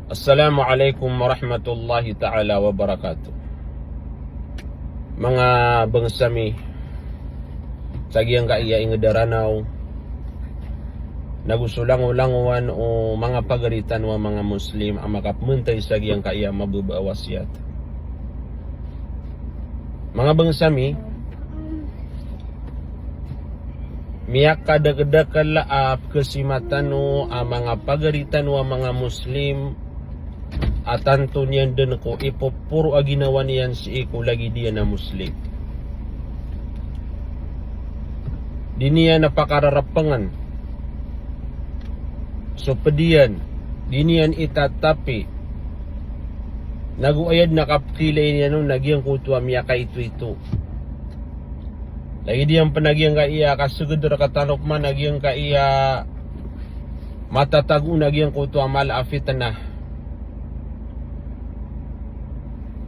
Assalamualaikum warahmatullahi ta'ala wabarakatuh. Mga bangsami, sagyang kaiya ingadaranaw, nagusulang-ulanguan o mga pagaritan wa mga Muslim ang makapmuntay sagyang kaiya mabubawasyat. Mga bangsami, miyak kadagdagan laap kesimatano ang mga pagaritan wa mga Muslim atanto niyan din ko ipopuro aginawa niyan si iko lagi dia na Muslim. Di niya napakararapangan. So pediyan, di niyan itatapi. Naguayad nakapkilay niya nung nagyang kutuwa miya ka ito. Lagi diyang panagyang ka iya kasugudra katanok man nagyang ka iya matatago nagyang kutuwa malafitan na.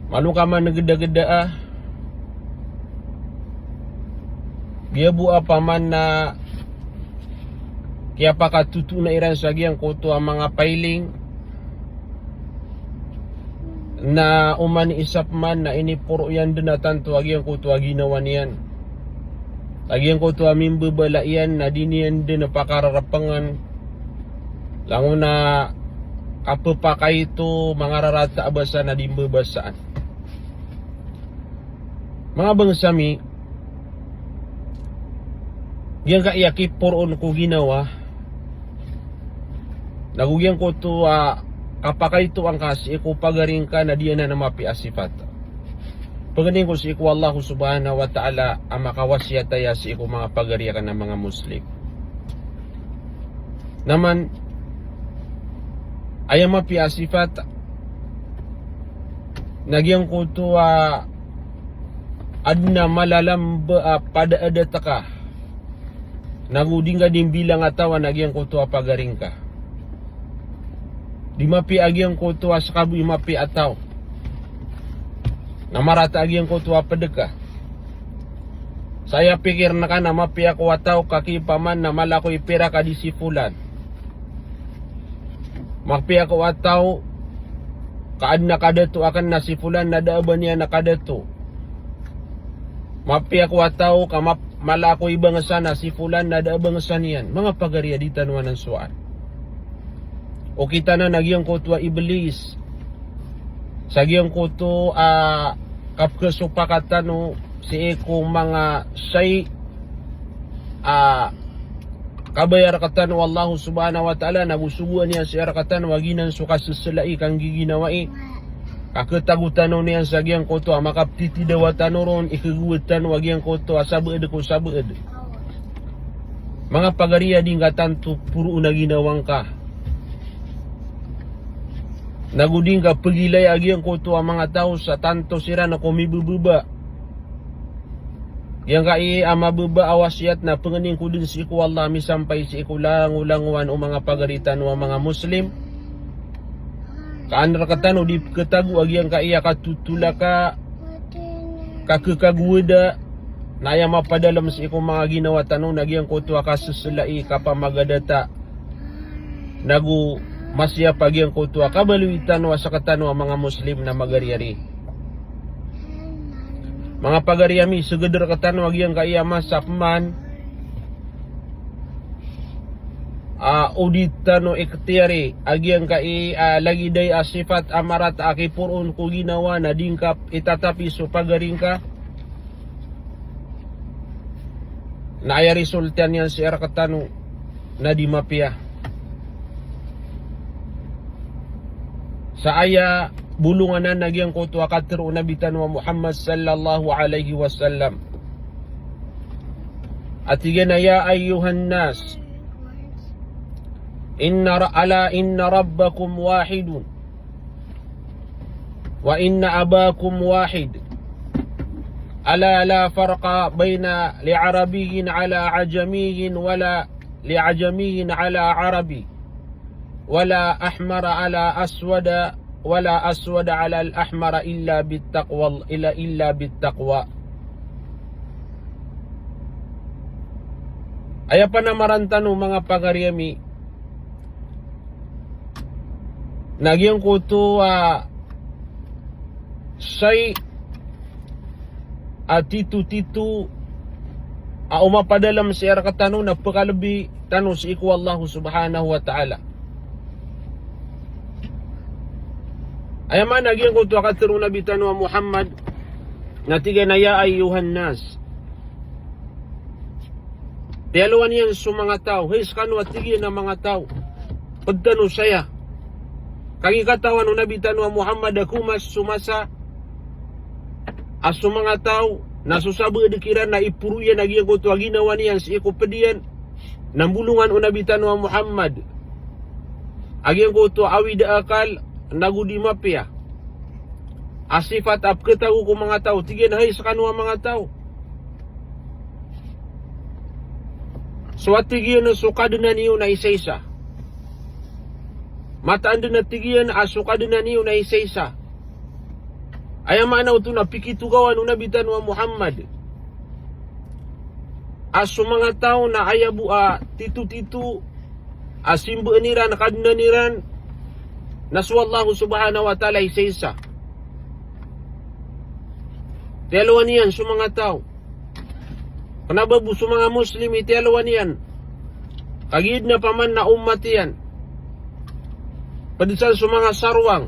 Malu ka man nagda-gda Giyabu apa man na kaya pa katutu na iran sagi ang kuto ang mga pailing na uman isap man na inipuro yan din na tanto agi ang kuto ginawa niyan. Agi ang kuto amin bubala yan na diniyan din na pakararapangan lango na kapapa ito mga rarata abasa na dimbabasaan. Mga bangsami, yang kaiyaki poron ko ginawa, nagugyan ko to kapakay to ang kasi ko pagaring ka na diyan na namapi asifat. Pagaling ko si iku Allah subhanahu wa ta'ala ang makawasyataya si iku mga pagariya ka ng mga Muslim. Naman, ayang mapi asifat, nagyang ko to adna malalam pada ada taka naguding ka din bilang atawa nagyang kuto pagaring ka di mapi agyang kuto sa kabu mapi ataw na marata agyang kuto padeka saya pikir na ka na mapi ako ataw kakipaman na malakoy pera ka di sifulan mapi ako ataw kaad na kadato akan na sifulan na daaban niya na kadato mapi ako ataw ka malako ibang sana si fulan na daabang sanian mga pagariya di tanuan ng suan o kita na nagyang kutwa iblis sagyang kuto kapkasupakatan no si eko mga say kabayar katan wallahu subhanahu wa ta'ala nabusuguan niya si arakatan waginan suka susulai kang giginawai kaketagutan niyan sagyang koto makaptiti dawatan ron ikagutan wagyang koto sabeed ko sabeed mga pagariya din tanto puro na ginawang ka naguding ka pagilay agyang koto ang mga tao sa tanto sira na kumibububa yang kai amababa awasyat na panganing ko din si iku Allah misampay si iku lang-ulanguan o mga pagaritan o mga Muslim kaandar katano di ketagu agyang kaiya katutula ka kakagweda na aya mapadalam sa iko mga ginawa tanong nagyang kuto kasusulai kapamagadata nagu masya pagyang kuto kabaluitan wa sa katano mga Muslim na magariyari mga pagariyami sugeder katano agyang kaiya masapman auditano ikhtiyari agyang kai lagi day sifat amarat aki puron ko ginawa na dingkap itatapi so pagaring ka na aya resultan yan si arakatano na di mapia sa aya bulunganan nagyang kuto akatro na bitan wa Muhammad sallallahu alaihi wasallam at igen ya ayyuhan nas inna rabbakum wahidun wa inna abakum wahid ala la farqa baina li'arabiyyin ala ajamiyyin wala li'ajamiyyin ala arabi wala ahmara ala aswada wala aswada ala al-ahmara illa bittaqwa aya pa namarantano mga pagariyami Nagyang ko to say titu-titu umapadalam sa iyara katano na pagkalabi tano sa iku Allah subhanahu wa ta'ala. Ayaman nagyang ko to akatiro Nabi tano Muhammad na tiga na ya ayyuhan nas. Tiyaluan yan sa mga tao. His kanu at tigyan ng mga tao. Pagtano saya. Kagikatawan ng Nabi tano Muhammad akumas sumasa as sa mga tao na susabu edikiran na ipuruyan nagyang ko to ginawa niyan sa ikupadiyan ng bulungan o Nabi tano Muhammad. Agyang ko to awida akal nagudi mapya. Asifat ap ketahu ko mga tao. Tigyan hay sa kanwa mga tao. So at tigyan na sukad na niyo na isa-isa. Mataan din na tigyan asukad na niyo na isa-isa. Ayam manaw ito na pikitugawan o nabitan wa Muhammad. Aso mga tao na ayabu titu-titu asimbu niran kadna niran naswallahu subhanahu wa ta'ala isa-isa. Tiyaluan yan sa mga tao. Kenapa bu sa mga Muslim tiyaluan yan? Kagid na paman na umat yan. Padisal sa mga sarwang.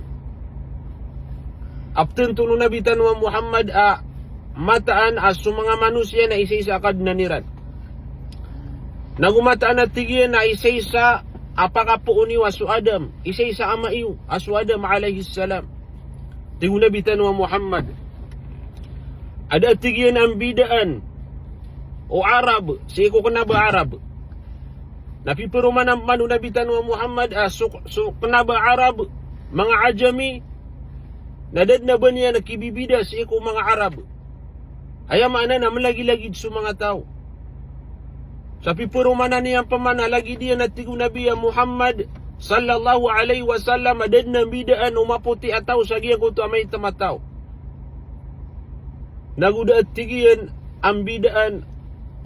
Apten tuno Nabi tanwa Muhammad mataan sa mga manusia na isa-isa akad na niran. Nagumataan na tigyan na isa-isa apaka po ni wasu Adam. Isa-isa ama iyo asu Adam alaihi salam. Tingu Nabi tanwa Muhammad. Ada tigyan ang bidaan o Arab, si ko kana ba Arab? Napipiruman ang manu Nabi tanwa Muhammad kana ba Arab, mga Ajami, nadad na ba niya nakibibida si ko mga Arab? Ayam ana na malagi-lagi sa mga tao. Sa pipiruman na niyang pamana, lagi diya natigo Nabi Muhammad sallallahu alaihi wasallam, nadad na bidaan umaputi ataw sa giyan ko to amay tamataw. Naguda at tigiyan ang bidaan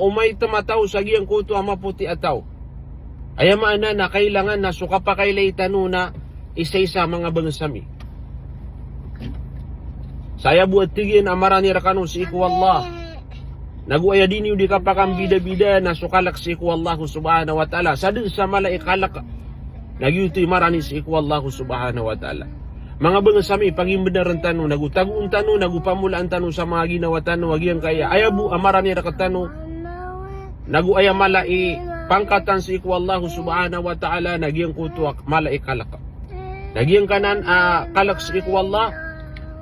o may tamataw sa giyang kuto ang maputi ataw. Ayamaan na kailangan na suka pa kailay tanuna isa-isa mga bangsami. Saya buat tigiyan amarani rakano si iku Allah. Naguaya din yung di kapakang bida-bida na sukalak si iku Allah subhanahu wa ta'ala. Sadun sa malaikalak nagyutoy marani si iku Allah subhanahu wa ta'ala. Mga bangsami, pagimbenaran tano, nagutagun tano, nagupamulaan tano sa mga ginawa tano, wagyang kaya. Ayabu, amaran ni rakatano, naguaya malai, pangkatan si iku Allah subhanahu wa ta'ala, nagyang kutuak, malai kalak. Nagyang kanan, kalak si iku Allah,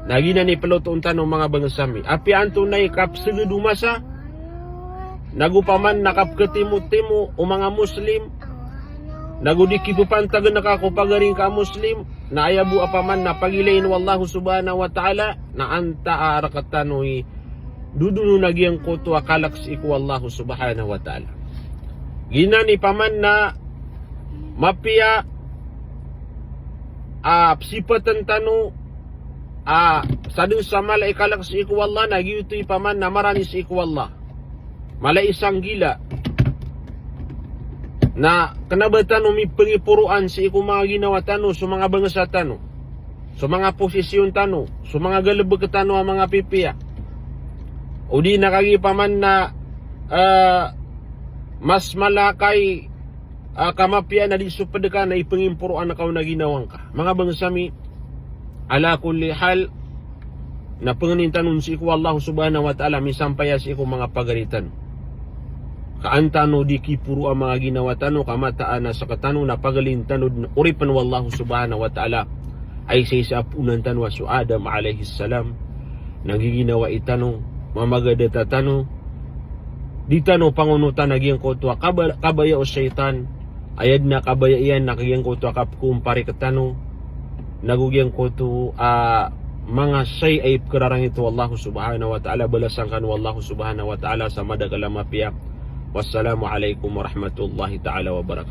nagyan ni peloton tano mga bangsami. Api anto na ikapsigudumasa, nagupaman nakapketimu-timu o mga Muslim, nagudiki pupantagan nakakupagaring ka Muslim, na ayabu apaman na pagilayin wallahu subhanahu wa ta'ala, na anta arakatanoy, dudunu nagyang kuto akalaks iku wallahu subhanahu wa ta'ala. Ginani paman na mapia sipatan tano sadun sa malay kalaks iku wallah, nagyutoy paman na maranis iku wallah. Malay isang gila na kanabatan umi pengipuruan si iku mga ginawa tano sa mga bangsa tano, sa mga posisyon tano, sa mga galabag tano ang mga pipiya. O di nakagipaman na mas malakay kamapya na di supadaka na ipengimpuruan na kau na ginawang ka. Mga bangsami, ala kulli hal na pengenintanon si iku Allah subhanahu wa ta'ala misampaya si iku mga pagaritan. Kaantano di kipuro ang mga ginawa tano, kamataan na sa katano na pagalintanod na uripan wallahu subhanahu wa ta'ala ay sa apunan tano su Adam alaihi salam nagiginawa itano mamagadata tano di tano pangunutan nagyang kotwa kabaya o syaitan ayad na kabaya iyan nagyang kotwa kapkumpari katano nagugyang koto mga say ay kararang ito wallahu subhanahu wa ta'ala balasan kan wallahu subhanahu wa ta'ala sa madagalamapya. Wassalamualaikum warahmatullahi ta'ala wabarakatuh.